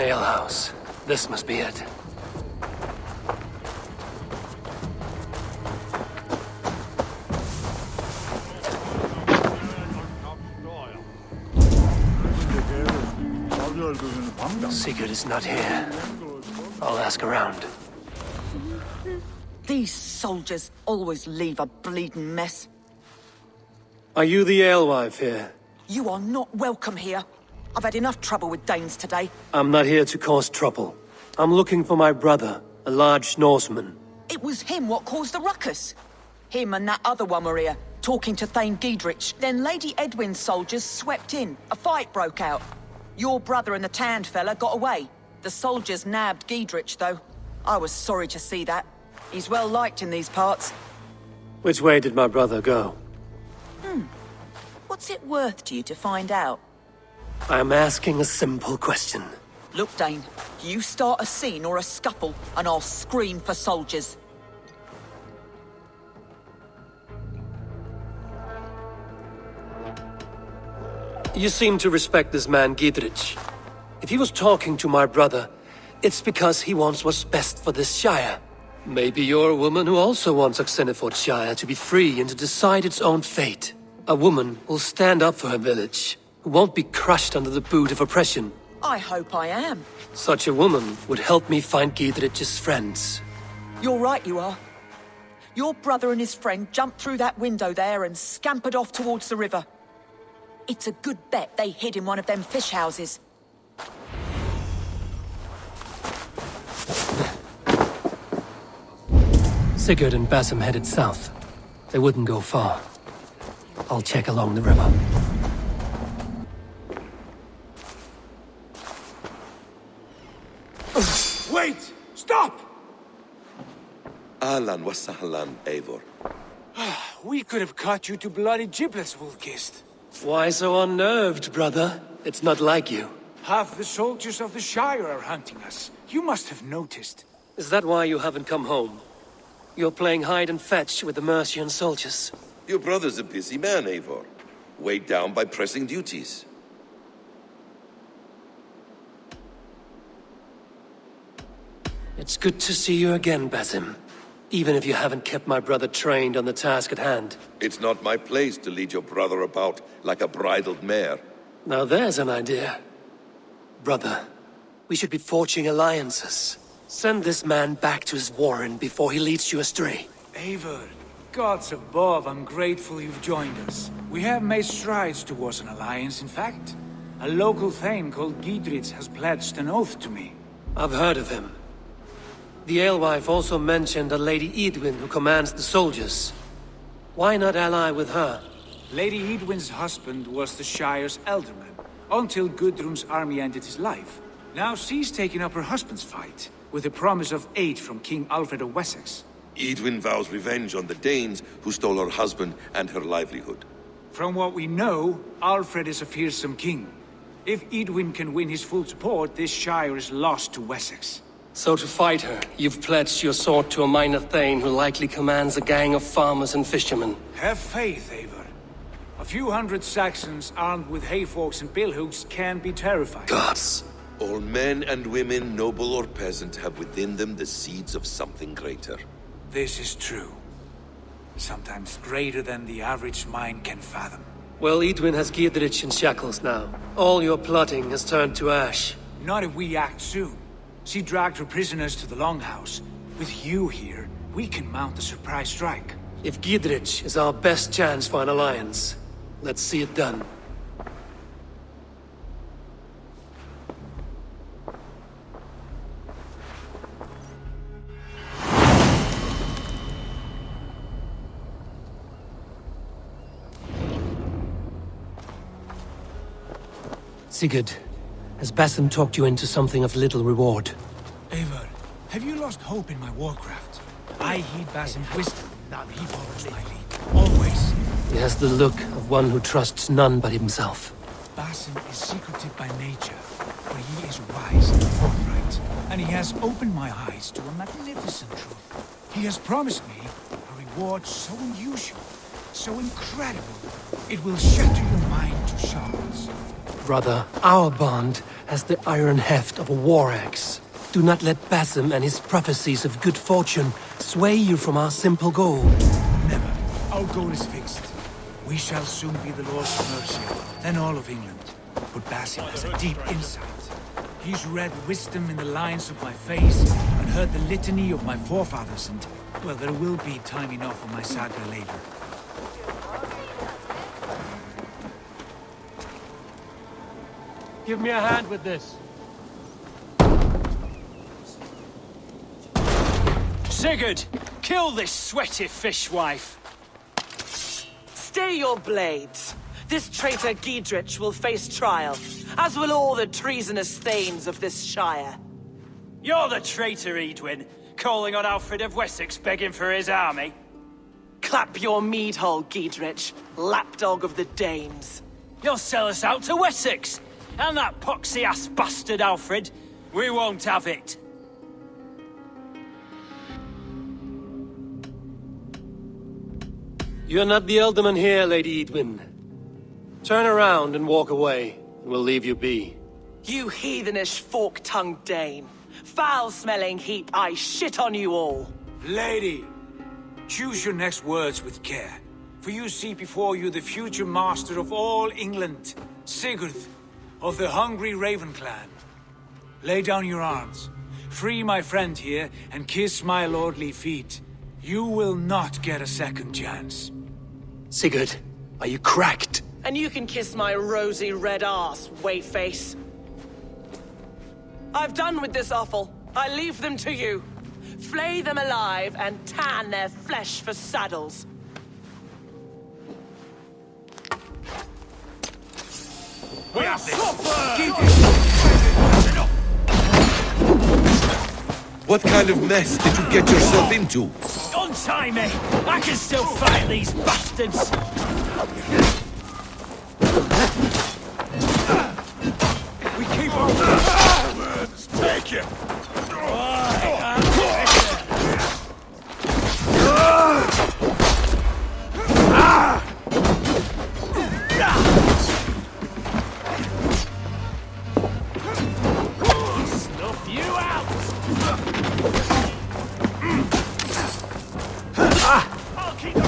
alehouse. This must be it. Sigurd is not here. I'll ask around. These soldiers always leave a bleeding mess. Are you the alewife here? You are not welcome here. I've had enough trouble with Danes today. I'm not here to cause trouble. I'm looking for my brother, a large Norseman. It was him what caused the ruckus. Him and that other one were here, talking to Thane Giedrich. Then Lady Edwin's soldiers swept in. A fight broke out. Your brother and the tanned fella got away. The soldiers nabbed Giedrich, though. I was sorry to see that. He's well liked in these parts. Which way did my brother go? What's it worth to you to find out? I'm asking a simple question. Look, Dane, you start a scene or a scuffle, and I'll scream for soldiers. You seem to respect this man, Giedrich. If he was talking to my brother, it's because he wants what's best for this Shire. Maybe you're a woman who also wants Oxenford Shire to be free and to decide its own fate. A woman who'll stand up for her village, who won't be crushed under the boot of oppression. I hope I am. Such a woman would help me find Giedrich's friends. You're right, you are. Your brother and his friend jumped through that window there and scampered off towards the river. It's a good bet they hid in one of them fish houses. Sigurd and Basim headed south. They wouldn't go far. I'll check along the river. Wait! Stop! Ahlan wa sahlan, Eivor. We could have cut you to bloody giblets, Wolfkist. Why so unnerved, brother? It's not like you. Half the soldiers of the Shire are hunting us. You must have noticed. Is that why you haven't come home? You're playing hide and fetch with the Mercian soldiers. Your brother's a busy man, Eivor. Weighed down by pressing duties. It's good to see you again, Basim. Even if you haven't kept my brother trained on the task at hand. It's not my place to lead your brother about like a bridled mare. Now there's an idea. Brother, we should be forging alliances. Send this man back to his warren before he leads you astray. Eivor, gods above, I'm grateful you've joined us. We have made strides towards an alliance, in fact. A local thane called Giedrich has pledged an oath to me. I've heard of him. The alewife also mentioned a Lady Edwin who commands the soldiers. Why not ally with her? Lady Edwin's husband was the Shire's elderman, until Gudrun's army ended his life. Now she's taken up her husband's fight, with the promise of aid from King Alfred of Wessex. Edwin vows revenge on the Danes who stole her husband and her livelihood. From what we know, Alfred is a fearsome king. If Edwin can win his full support, this Shire is lost to Wessex. So to fight her, you've pledged your sword to a minor thane who likely commands a gang of farmers and fishermen. Have faith, Eivor. A few hundred Saxons armed with hayforks and billhooks can be terrifying. Gods. All men and women, noble or peasant, have within them the seeds of something greater. This is true. Sometimes greater than the average mind can fathom. Well, Edwin has Giedrich in shackles now. All your plotting has turned to ash. Not if we act soon. She dragged her prisoners to the Longhouse. With you here, we can mount a surprise strike. If Giedrich is our best chance for an alliance, let's see it done. Sigurd, has Basim talked you into something of little reward? Eivor, have you lost hope in my warcraft? I heed Basim's wisdom. He follows my lead. Always. He has the look of one who trusts none but himself. Basim is secretive by nature, but he is wise and forthright, and he has opened my eyes to a magnificent truth. He has promised me a reward so unusual, so incredible, it will shatter your mind to shards. brother. Our bond has the iron heft of a war axe. Do not let Basim and his prophecies of good fortune sway you from our simple goal. Never. Our goal is fixed. We shall soon be the lords of Mercia, then all of England. But Basim has a deep insight. He's read wisdom in the lines of my face, and heard the litany of my forefathers, and, well, there will be time enough for my saga later. Give me a hand with this. Sigurd, kill this sweaty fishwife. Stay your blades. This traitor Giedrich will face trial, as will all the treasonous thanes of this shire. You're the traitor, Edwin, calling on Alfred of Wessex begging for his army. Clap your mead hole, Giedrich, lapdog of the Danes. You'll sell us out to Wessex, and that poxy-ass bastard Alfred. We won't have it. You're not the Elderman here, Lady Edwin. Turn around and walk away, and we'll leave you be. You heathenish fork-tongued Dane. Foul-smelling heap, I shit on you all. Lady, choose your next words with care, for you see before you the future master of all England, Sigurd, of the hungry Raven clan. Lay down your arms, free my friend here, and kiss my lordly feet. You will not get a second chance. Sigurd, are you cracked? And you can kiss my rosy red ass, wayface. I've done with this offal. I leave them to you. Flay them alive and tan their flesh for saddles. We have this! What kind of mess did you get yourself into? Untie me! I can still fight these bastards! We keep on... Let's take it! Snuff you out! I'll keep the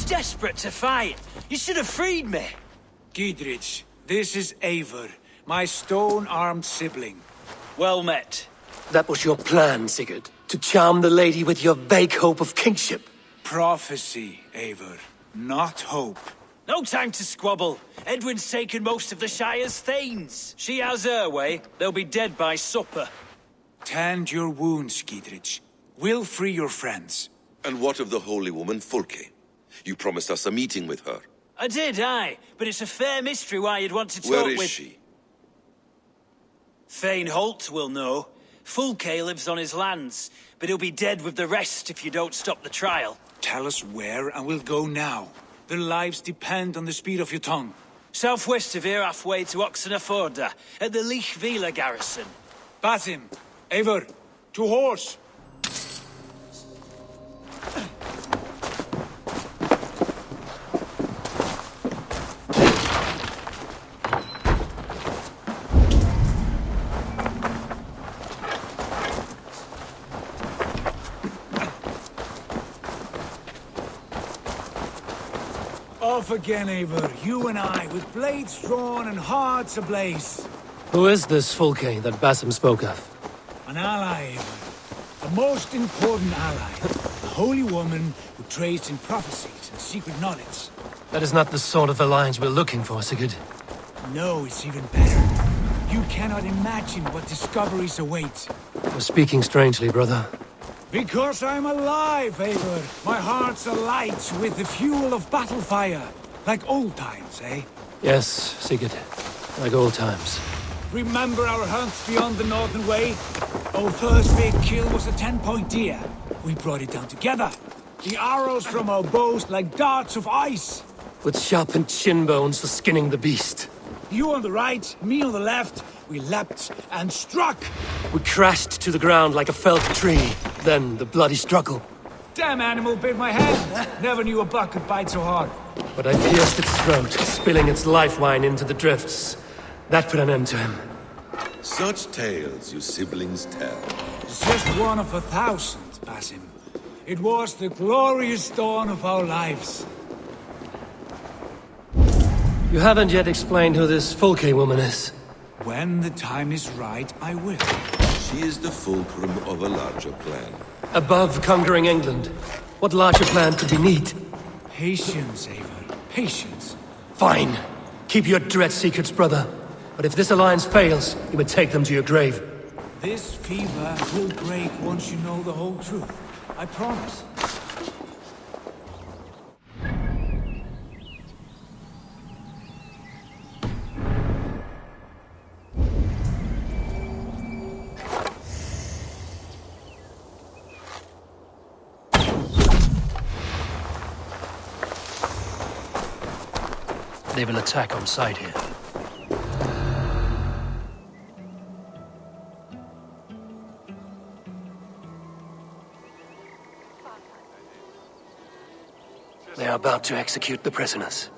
desperate to fight. You should have freed me. Giedrich, this is Eivor, my stone-armed sibling. Well met. That was your plan, Sigurd. To charm the lady with your vague hope of kingship. Prophecy, Eivor, not hope. No time to squabble. Edwin's taken most of the Shire's thanes. She has her way. They'll be dead by supper. Tend your wounds, Giedrich. We'll free your friends. And what of the holy woman Fulke? You promised us a meeting with her. I did, aye. But it's a fair mystery why you'd want to talk Where with... is she? Thane Holt will know. Fulke lives on his lands, but he'll be dead with the rest if you don't stop the trial. Tell us where, and we'll go now. Their lives depend on the speed of your tongue. Southwest of here, halfway to Oxenaforda, at the Lichvila garrison. Basim, Eivor, to horse! Off again, Eivor. You and I, with blades drawn and hearts ablaze. Who is this Fulke that Basim spoke of? An ally, Eivor. The most important ally. A holy woman who trades in prophecies and secret knowledge. That is not the sort of alliance we're looking for, Sigurd. No, it's even better. You cannot imagine what discoveries await. You're speaking strangely, brother. Because I'm alive, Eivor. My heart's alight with the fuel of battle fire. Like old times, eh? Yes, Sigurd. Like old times. Remember our hunts beyond the Northern Way? Our first big kill was a 10-point deer. We brought it down together. The arrows from our bows like darts of ice. With sharpened shin bones for skinning the beast. You on the right, me on the left. We leapt and struck. We crashed to the ground like a felled tree. Then the bloody struggle. Damn animal bit my hand. Never knew a buck could bite so hard. But I pierced its throat, spilling its life wine into the drifts. That put an end to him. Such tales you siblings tell. It's just one of 1,000, Basim. It was the glorious dawn of our lives. You haven't yet explained who this Folke woman is. When the time is right, I will. She is the fulcrum of a larger plan. Above conquering England, what larger plan could we need? Patience, Eivor. Patience. Fine. Keep your dread secrets, brother. But if this alliance fails, you would take them to your grave. This fever will break once you know the whole truth. I promise. They will attack on sight here. They are about to execute the prisoners.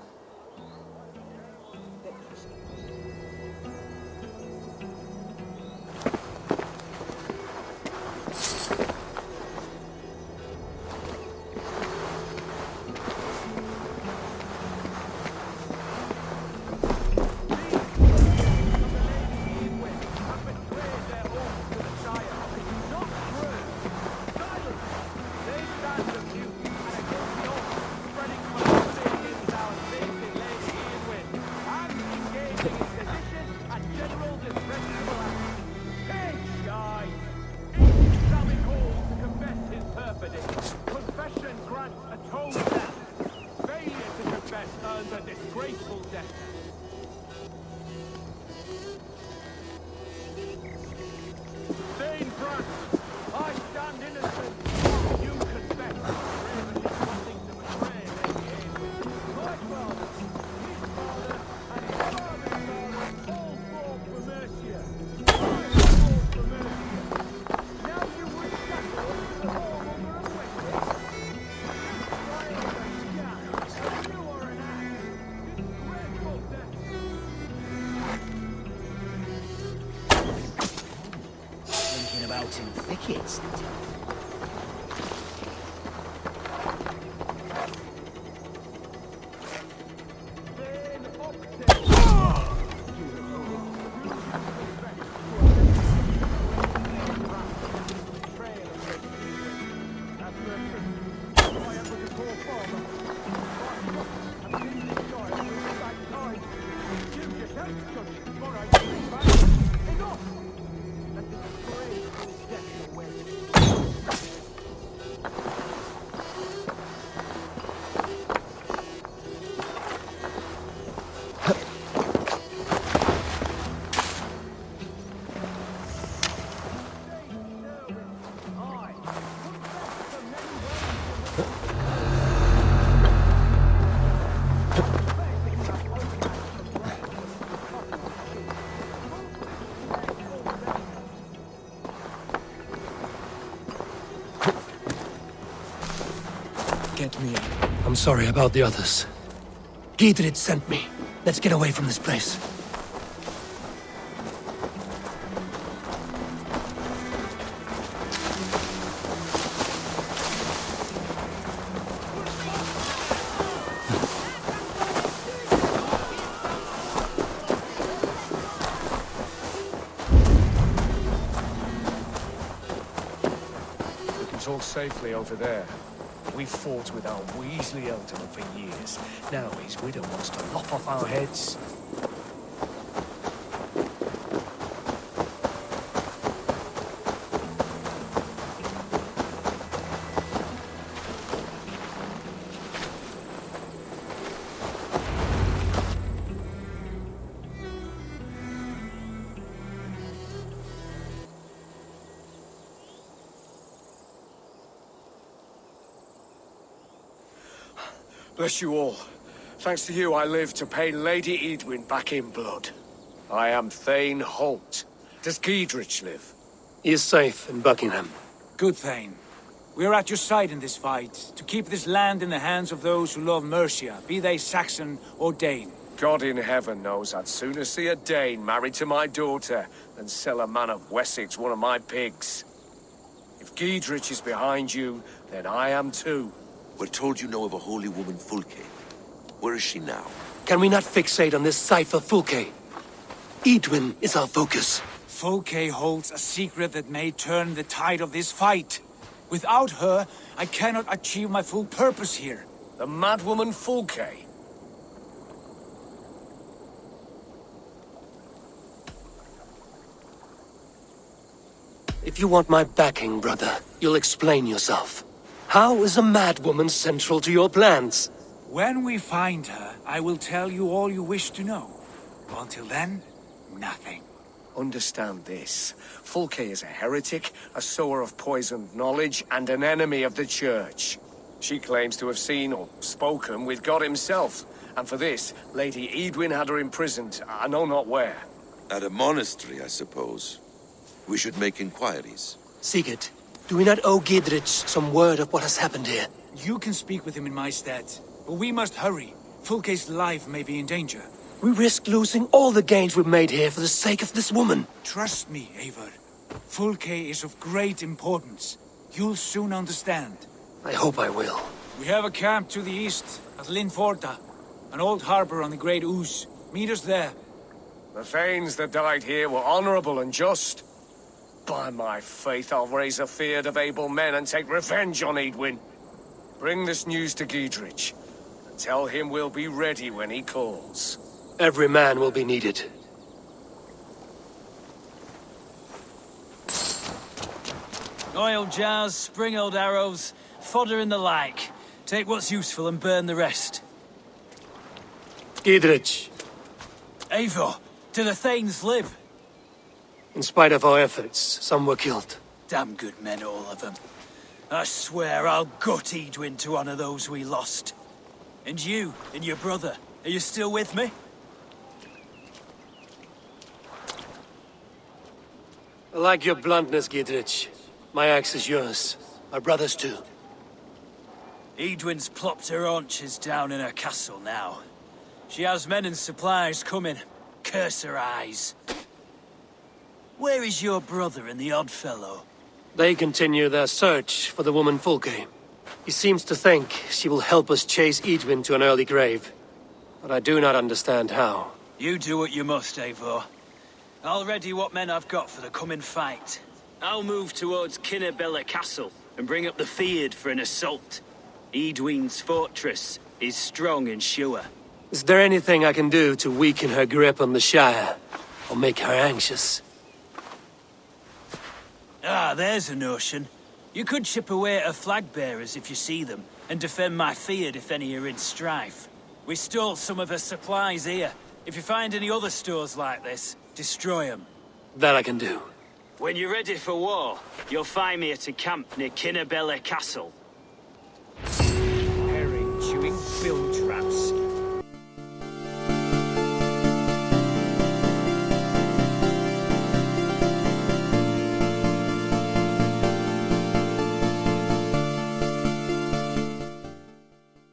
Get me up. I'm sorry about the others. Gidrid sent me. Let's get away from this place. We can talk safely over there. We fought with our Weasley Ealdorman for years. Now his widow wants to lop off our heads. Bless you all. Thanks to you, I live to pay Lady Edwin back in blood. I am Thane Holt. Does Giedrich live? He is safe in Buckingham. Good Thane. We are at your side in this fight, to keep this land in the hands of those who love Mercia, be they Saxon or Dane. God in heaven knows I'd sooner see a Dane married to my daughter than sell a man of Wessex one of my pigs. If Giedrich is behind you, then I am too. We're told you know of a holy woman, Fulke. Where is she now? Can we not fixate on this cipher, Fulke? Edwin is our focus. Fulke holds a secret that may turn the tide of this fight. Without her, I cannot achieve my full purpose here. The madwoman Fulke. If you want my backing, brother, you'll explain yourself. How is a madwoman central to your plans? When we find her, I will tell you all you wish to know. Until then, nothing. Understand this. Fulke is a heretic, a sower of poisoned knowledge, and an enemy of the Church. She claims to have seen or spoken with God himself, and for this, Lady Edwin had her imprisoned, I know not where. At a monastery, I suppose. We should make inquiries. Sigurd, do we not owe Giedrich some word of what has happened here? You can speak with him in my stead, but we must hurry. Fulke's life may be in danger. We risk losing all the gains we've made here for the sake of this woman. Trust me, Eivor. Fulke is of great importance. You'll soon understand. I hope I will. We have a camp to the east, at Linforta. An old harbor on the Great Ouse. Meet us there. The Thanes that died here were honorable and just. By my faith, I'll raise a feared of able men and take revenge on Edwin. Bring this news to Giedrich. And tell him we'll be ready when he calls. Every man will be needed. Oil jars, spring-oiled arrows, fodder and the like. Take what's useful and burn the rest. Giedrich, Eivor, do the Thanes live? in spite of our efforts, some were killed. Damn good men, all of them. I swear I'll gut Edwin to honor those we lost. And you, and your brother, are you still with me? I like your bluntness, Giedrich. My axe is yours. My brother's too. Edwin's plopped her haunches down in her castle now. She has men and supplies coming. Curse her eyes. Where is your brother and the odd fellow? They continue their search for the woman Fulke. He seems to think she will help us chase Edwin to an early grave. But I do not understand how. You do what you must, Eivor. I'll ready what men I've got for the coming fight. I'll move towards Kinnabella Castle and bring up the Feared for an assault. Edwin's fortress is strong and sure. Is there anything I can do to weaken her grip on the Shire? Or make her anxious? Ah, there's a notion. You could chip away at her flag bearers if you see them, and defend my Feared if any are in strife. We stole some of her supplies here. If you find any other stores like this, destroy them. That I can do. When you're ready for war, you'll find me at a camp near Kinnabella Castle.